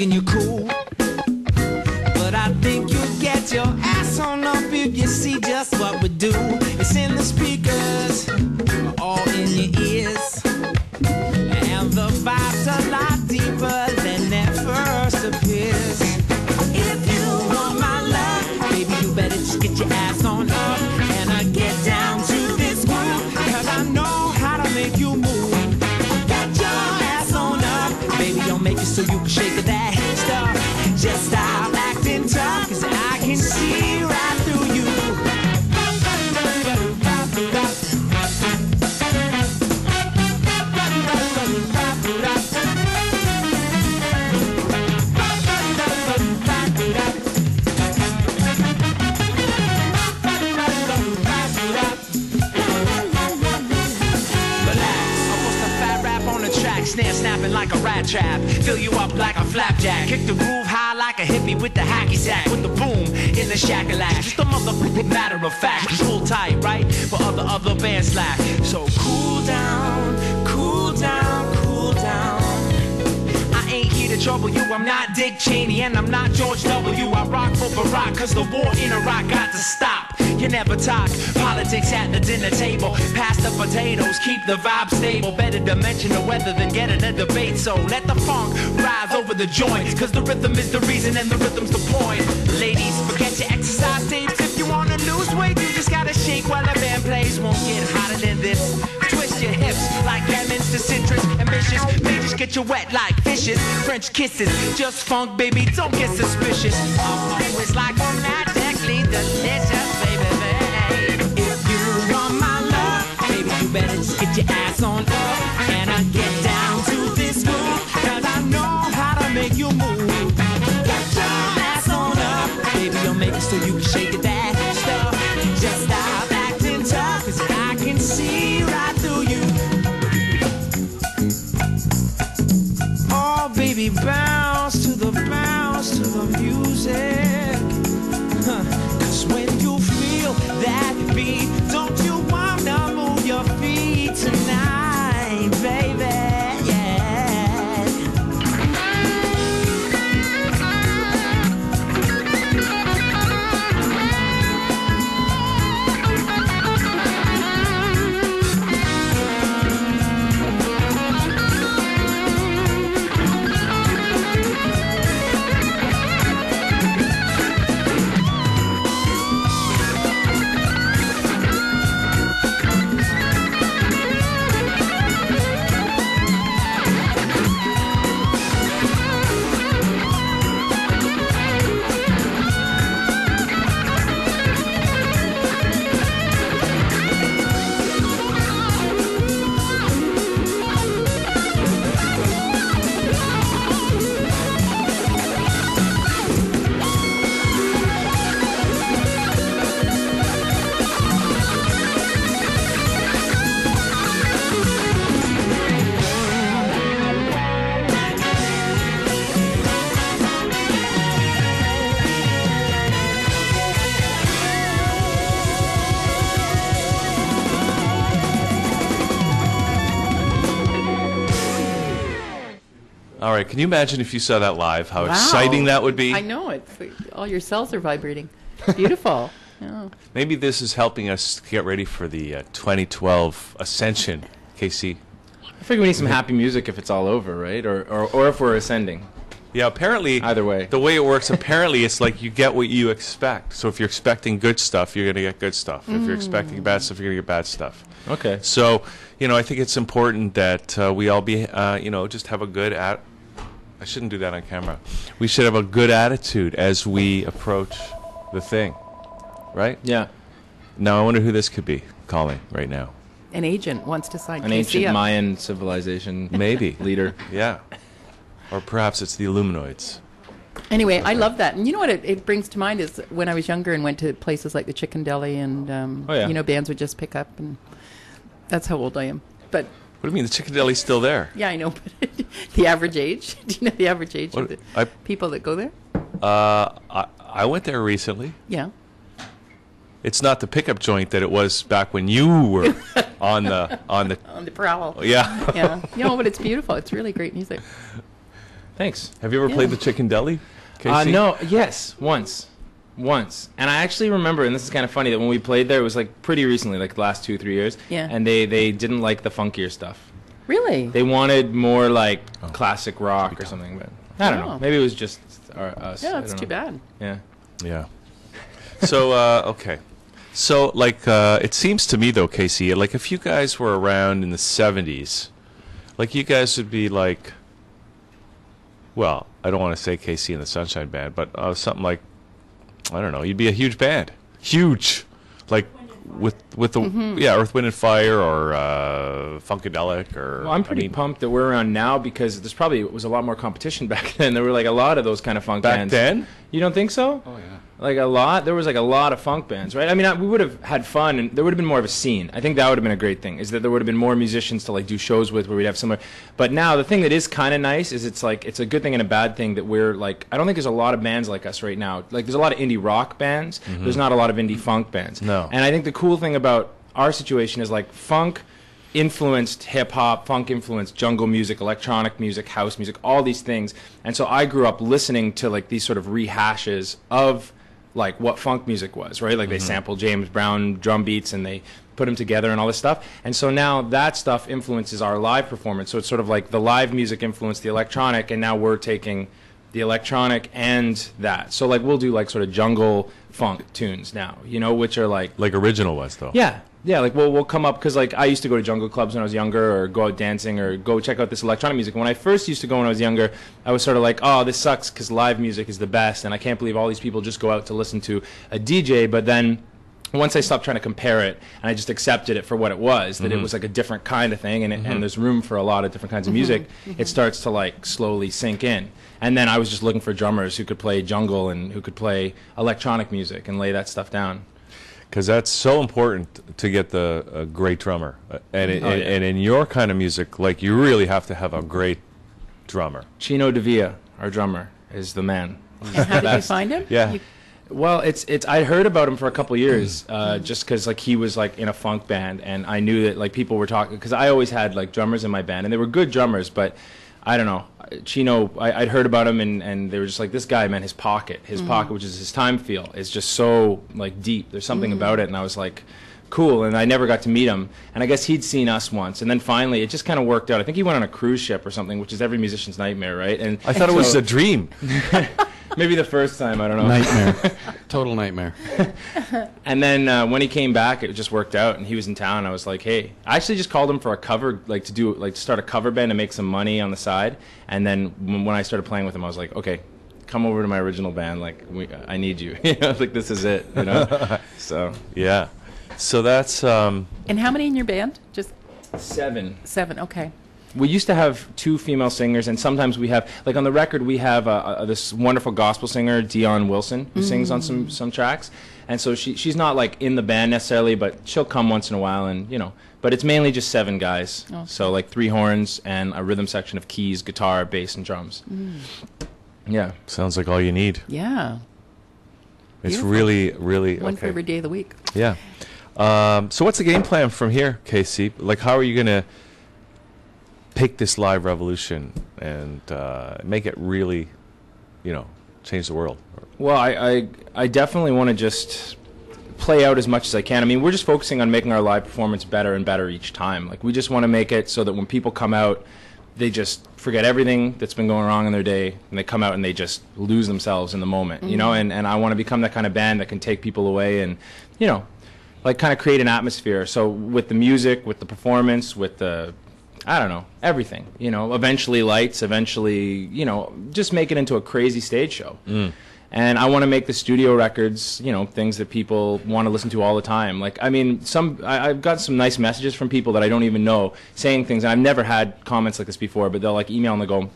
thinking you're cool, but I think you'll get your ass on up if you see just what we do. It's in the speakers, all in your ears, and the vibe's a lot deeper than that first appears. If you want my love, baby, you better just get your ass on up and get down to this groove, cause I know how to make you move. Get your ass on up, baby, I'll make it so you can shake that stuff. Just stop acting tough, cause I can see right through you. Snare snapping like a rat trap, fill you up like a flapjack, kick the groove high like a hippie with the hacky sack, with the boom in the shack-a-lack. Just a motherfucking matter of fact, pull tight, right? But other bands slack. So cool down, cool down, cool down. I ain't here to trouble you, I'm not Dick Cheney and I'm not George W. I rock for Barack, cause the war in Iraq got to stop. You never talk politics at the dinner table. Pass the potatoes, keep the vibe stable. Better to mention the weather than get in a debate. So let the funk rise over the joint, cause the rhythm is the reason and the rhythm's the point. Ladies, forget your exercise tapes. If you wanna lose weight, you just gotta shake while the band plays. Won't get hotter than this. Twist your hips like lemons to citrus. Ambitious, may just get you wet like fishes. French kisses, just funk, baby, don't get suspicious. It's like romantically delicious, baby. If you want my love, baby, you better just get your ass on up and get down to this groove, cause I know how to make you move. Get your ass on up, baby, I'll make it so you can shake it, that stuff. Just stop acting tough, cause I can see right through you. Oh, baby, bounce to the music. Cause when you feel that beat, don't you wanna move your feet tonight, baby? All right, can you imagine if you saw that live, how exciting that would be? I know, it's all your cells are vibrating. Beautiful. Yeah. Maybe this is helping us get ready for the 2012 Ascension, Casey. I figure we need some happy music if it's all over, right? Or if we're ascending. Yeah, apparently, either way. The way it works, apparently, it's like you get what you expect. So if you're expecting good stuff, you're going to get good stuff. If you're expecting bad stuff, you're going to get bad stuff. Okay. So, I think it's important that we all be, just have a good I shouldn't do that on camera. We should have a good attitude as we approach the thing, right? Yeah. Now I wonder who this could be calling right now. An agent wants to sign an Casey ancient up. Mayan civilization maybe leader. Yeah. Or perhaps it's the Illuminoids. Anyway, I love that. And you know what it brings to mind is when I was younger and went to places like the Chicken Deli and, bands would just pick up. And that's how old I am. But what do you mean? The Chicken Deli's still there? Yeah, I know. But the average age? Do you know the average age of the people that go there? I went there recently. Yeah. It's not the pickup joint that it was back when you were on the on the prowl. Yeah. Yeah. But it's beautiful. It's really great music. Thanks. Have you ever played the Chicken Deli, Casey? No. Yes, once. And I actually remember, and this is kind of funny, that when we played there, it was like pretty recently, like the last 2-3 years. Yeah. And they didn't like the funkier stuff. Really? They wanted more like classic rock or something, but I don't know. Maybe it was just us. Yeah, that's too bad. Yeah. Yeah. So, okay. So, like, it seems to me, though, Casey, like, if you guys were around in the 70s, like, you guys would be like, well, I don't want to say Casey and the Sunshine Band, but something like, I don't know, you'd be a huge band. Huge. Like, with the, Earth, Wind, and Fire, or Funkadelic, or... Well, I'm pretty pumped that we're around now, because there's probably was a lot more competition back then. There were, like, a lot of those kind of funk bands. Back then? You don't think so? Oh, yeah. Like a lot? There was like a lot of funk bands, right? I mean, we would have had fun, and there would have been more of a scene. I think that would have been a great thing, is that there would have been more musicians to like do shows with, where we'd have similar. But now, the thing that is kind of nice is it's like, it's a good thing and a bad thing that we're like, I don't think there's a lot of bands like us right now. Like, there's a lot of indie rock bands. There's not a lot of indie funk bands. No. And I think the cool thing about our situation is like, funk influenced hip-hop, funk influenced jungle music, electronic music, house music, all these things. And so I grew up listening to like these sort of rehashes of like what funk music was, right? Like they sampled James Brown drum beats and they put them together and all this stuff. And so now that stuff influences our live performance. So it's sort of like the live music influenced the electronic, and now we're taking the electronic and that. So like we'll do like sort of jungle funk tunes now, you know, which are like original ones, though. Yeah, like we'll come up, because like I used to go to jungle clubs when I was younger, or go out dancing, or go check out this electronic music. When I first used to go when I was younger, I was sort of like, oh, this sucks, because live music is the best, and I can't believe all these people just go out to listen to a DJ. But then once I stopped trying to compare it, and I just accepted it for what it was, that it was like a different kind of thing, and and there's room for a lot of different kinds of music, it starts to like slowly sink in. And then I was just looking for drummers who could play jungle and who could play electronic music and lay that stuff down. Because that's so important to get a great drummer. And in your kind of music, like, you really have to have a great drummer. Chino Davia, our drummer, is the man. And how did you find him? Yeah. Well, it's I heard about him for a couple years, just because like he was like in a funk band, and I knew that like people were talking, because I always had like drummers in my band, and they were good drummers, but I don't know. Chino, I'd heard about him, and they were just like, this guy, man, his pocket, which is his time feel, is just so like deep. There's something about it, and I was like, cool. And I never got to meet him, and I guess he'd seen us once, and then finally it just kind of worked out. I think he went on a cruise ship or something, which is every musician's nightmare, right? And I thought it was a dream. Maybe the first time, I don't know. Nightmare. Total nightmare. And then when he came back, it just worked out, and he was in town. I was like, hey, I actually just called him for a cover, like to start a cover band and make some money on the side. And then when I started playing with him, I was like, okay, come over to my original band. Like, I need you. You know, like, this is it, you know? So. Yeah. So that's... And how many in your band? Just 7. 7, okay. We used to have 2 female singers, and sometimes we have, like on the record, we have this wonderful gospel singer, Dion Wilson, who sings on some tracks. And so she's not like in the band necessarily, but she'll come once in a while, and you know. But it's mainly just 7 guys. Oh. So like 3 horns and a rhythm section of keys, guitar, bass, and drums. Yeah. Sounds like all you need. Yeah. It's Beautiful. really One for every day of the week. Yeah. So what's the game plan from here, Casey? Like, how are you going to pick this live revolution and make it really, you know, change the world? Well, I definitely want to just play out as much as I can. I mean, we're just focusing on making our live performance better and better each time. Like, we just want to make it so that when people come out, they just forget everything that's been going wrong in their day, and they come out and they just lose themselves in the moment, you know? And I want to become that kind of band that can take people away and, you know, like kind of create an atmosphere. So with the music, with the performance, with the, I don't know, everything, you know, eventually lights, eventually, you know, just make it into a crazy stage show. And I want to make the studio records, you know, things that people want to listen to all the time. Like, I mean, I've got some nice messages from people that I don't even know saying things, and I've never had comments like this before, but they'll like email and they go,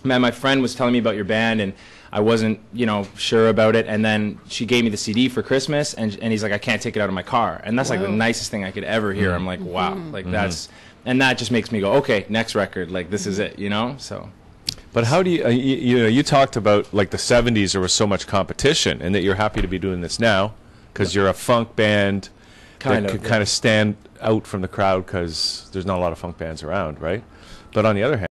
man, my friend was telling me about your band, and I wasn't, you know, sure about it, and then she gave me the CD for Christmas, and he's like, I can't take it out of my car. And that's like the nicest thing I could ever hear. I'm like, wow, like that's, and that just makes me go, okay, next record, like this is it, you know, so. But how do you, you know, you talked about like the 70s, there was so much competition, and that you're happy to be doing this now because you're a funk band that could kind of stand out from the crowd because there's not a lot of funk bands around, right? But on the other hand,